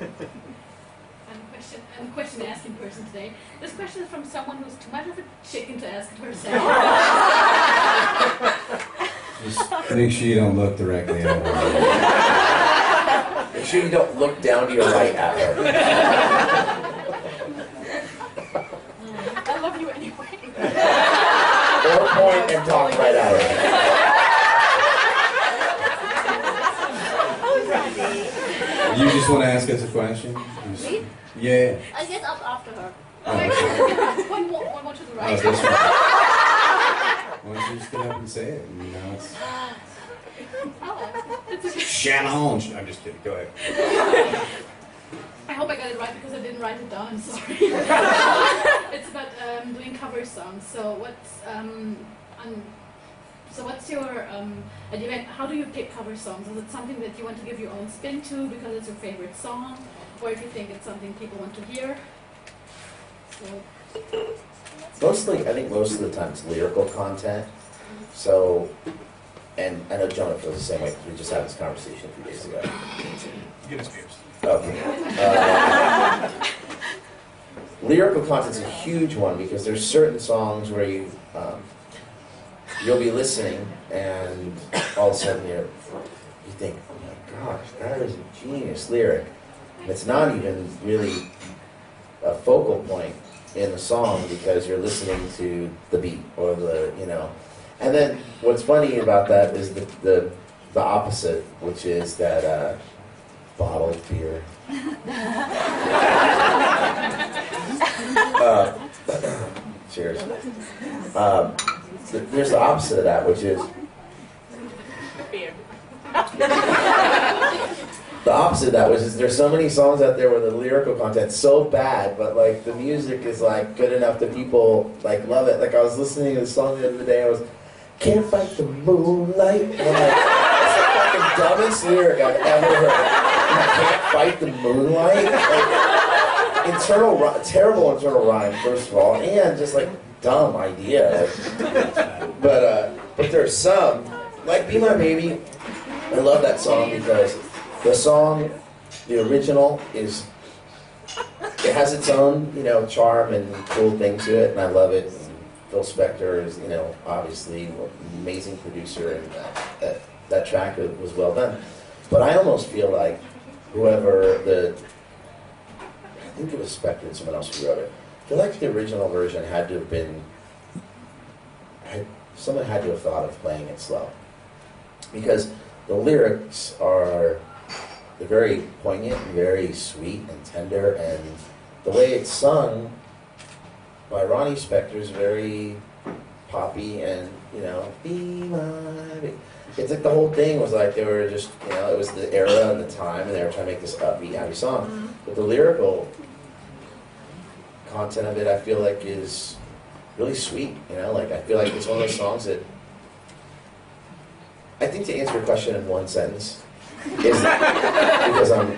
I'm a question asking person today. This question is from someone who's too much of a chicken to ask it herself. Just make sure you don't look directly at her. Make sure you don't look down to your right at her. I love you anyway. Or point and talk right at her. You just want to ask us a question? Me? Yeah. I get up after her. Oh, one more to the right. Oh, this one. Why don't you just get up and say it? You know, it's Shannon. I'm just kidding. Go ahead. I hope I got it right because I didn't write it down. I'm sorry. It's about doing cover songs. So what's your idea? How do you pick cover songs? Is it something that you want to give your own spin to because it's your favorite song, or if you think it's something people want to hear? So. I think most of the time it's lyrical content. So, and I know Jonah feels the same way because we just had this conversation a few days ago. Give us beers. Okay. Lyrical content's a huge one because there's certain songs where you'll be listening and all of a sudden you think, oh my gosh, that is a genius lyric. And it's not even really a focal point in the song because you're listening to the beat or And then what's funny about that is the opposite, which is that bottled beer. Cheers. There's the opposite of that, which is Beer. the opposite of that, which is there's so many songs out there where the lyrical content's so bad, but like the music is like good enough that people like love it. Like I was listening to the song the other day, I was can't fight the moonlight. And I'm like, that's the fucking dumbest lyric I've ever heard. You can't fight the moonlight. Like, terrible internal rhyme, first of all, and just like dumb idea. But there's some like "Be My Baby." I love that song because the song, the original, it has its own charm and cool thing to it, and I love it. Phil Spector is obviously an amazing producer, and that track was well done. But I almost feel like whoever I think it was Spector and someone else who wrote it. I feel like the original version had to have been. Someone had to have thought of playing it slow, because the lyrics they're very poignant and very sweet and tender, and the way it's sung by Ronnie Spector is very poppy and be my baby. It's like the whole thing was like they were just it was the era and the time, and they were trying to make this upbeat happy song. But the lyrical content of it, I feel like, is really sweet. Like I feel like it's one of those songs that I think, to answer your question in one sentence, is because I'm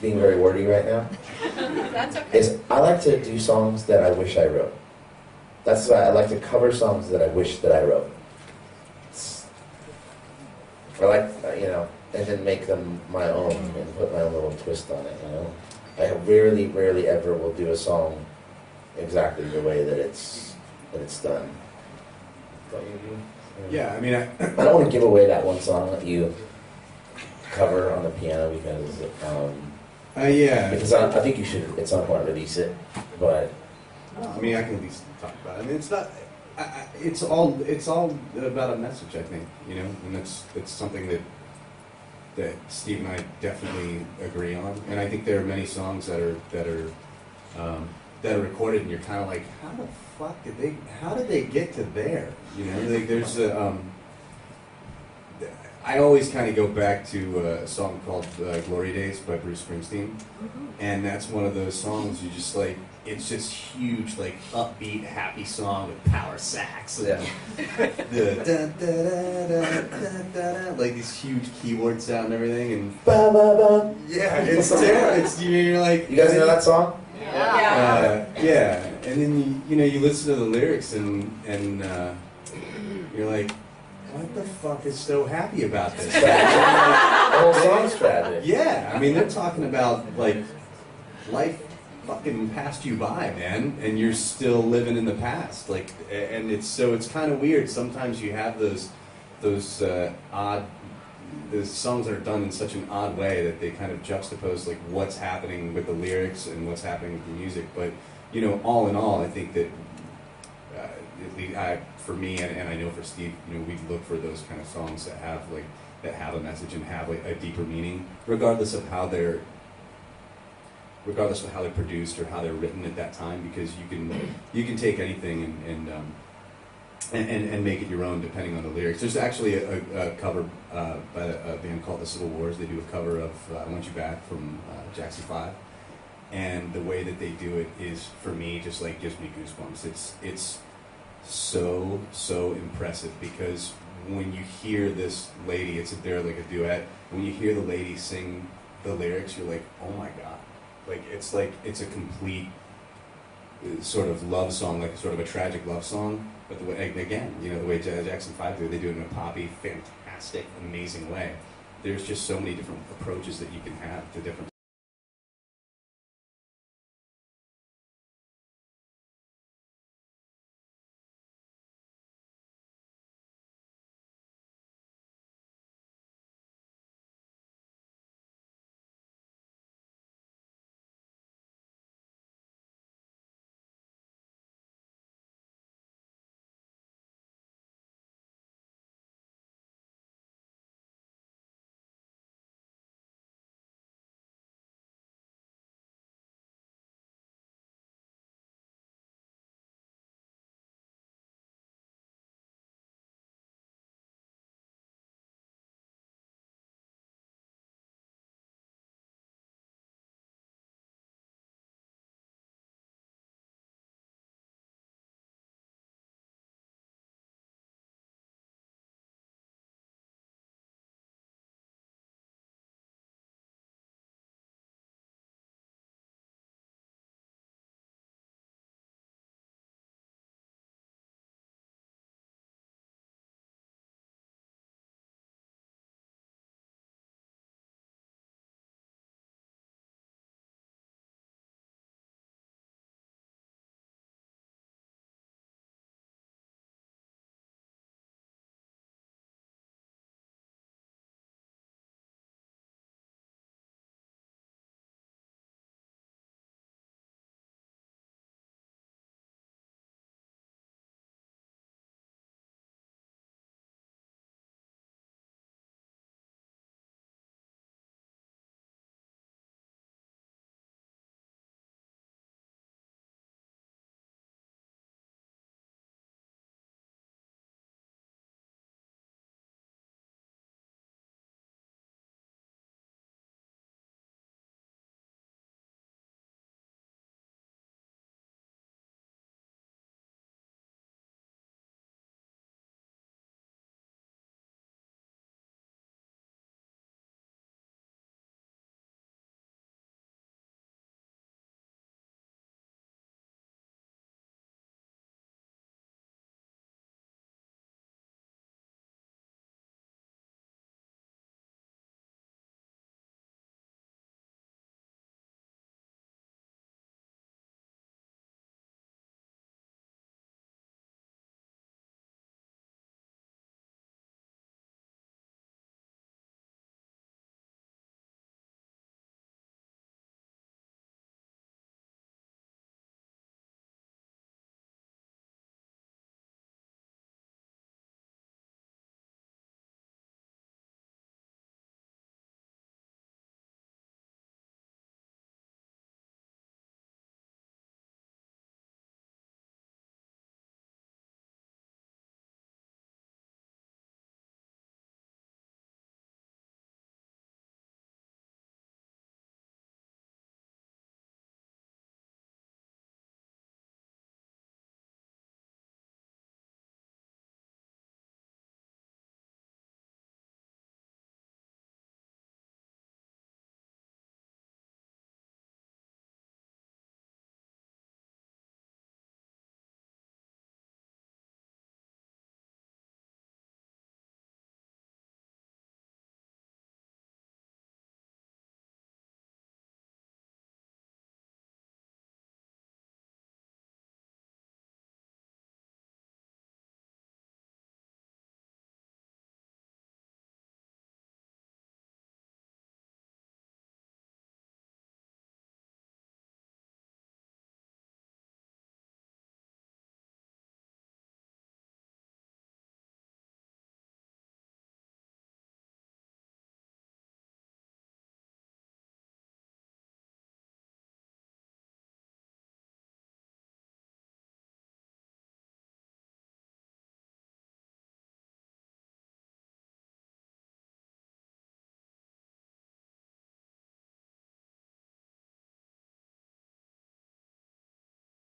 being very wordy right now. That's okay. Is I like to do songs that I wish I wrote. That's why I like to cover songs that I wish that I wrote. I like and then make them my own and put my own little twist on it. I rarely ever will do a song exactly the way that it's done. Yeah, I mean, I don't want to give away that one song that you cover on the piano because yeah. Because I think you should at some point release it, but I mean, I can at least talk about it. I mean, it's not. It's all about a message, I think. And it's something that Steve and I definitely agree on. And I think there are many songs that are recorded, and you're kind of like, how the fuck how did they get to there? There's I always kind of go back to a song called Glory Days by Bruce Springsteen. And that's one of those songs you just like, it's just huge, like upbeat, happy song with power sax. Yeah. Like these huge keyboard sound and everything, and ba ba ba. yeah, it's terrible. You're like, You guys know that song? Yeah. And then you listen to the lyrics and you're like, what the fuck is so happy about this? The whole song's tragic. Yeah, I mean, they're talking about, like, life fucking passed you by, man, and you're still living in the past. Like, and it's kind of weird. Sometimes you have those odd, the songs that are done in such an odd way that they kind of juxtapose, like, what's happening with the lyrics and what's happening with the music. But, you know, all in all, I think that, at least for me, and I know for Steve, you know, we look for those kind of songs that have, like, that have a message and have, like, a deeper meaning, regardless of how they're produced or how they're written at that time, because you can take anything and make it your own depending on the lyrics. There's actually a cover by a band called The Civil Wars. They do a cover of I Want You Back from Jackson 5, and the way that they do it is, for me, just like gives me goosebumps. It's so impressive, because when you hear this lady, they're like a duet. When you hear the lady sing the lyrics, you're like, oh my god. It's a complete sort of love song, like sort of a tragic love song. But the way, again, you know, the way Jackson 5 do it, they do it in a poppy, fantastic, amazing way. There's just so many different approaches that you can have to different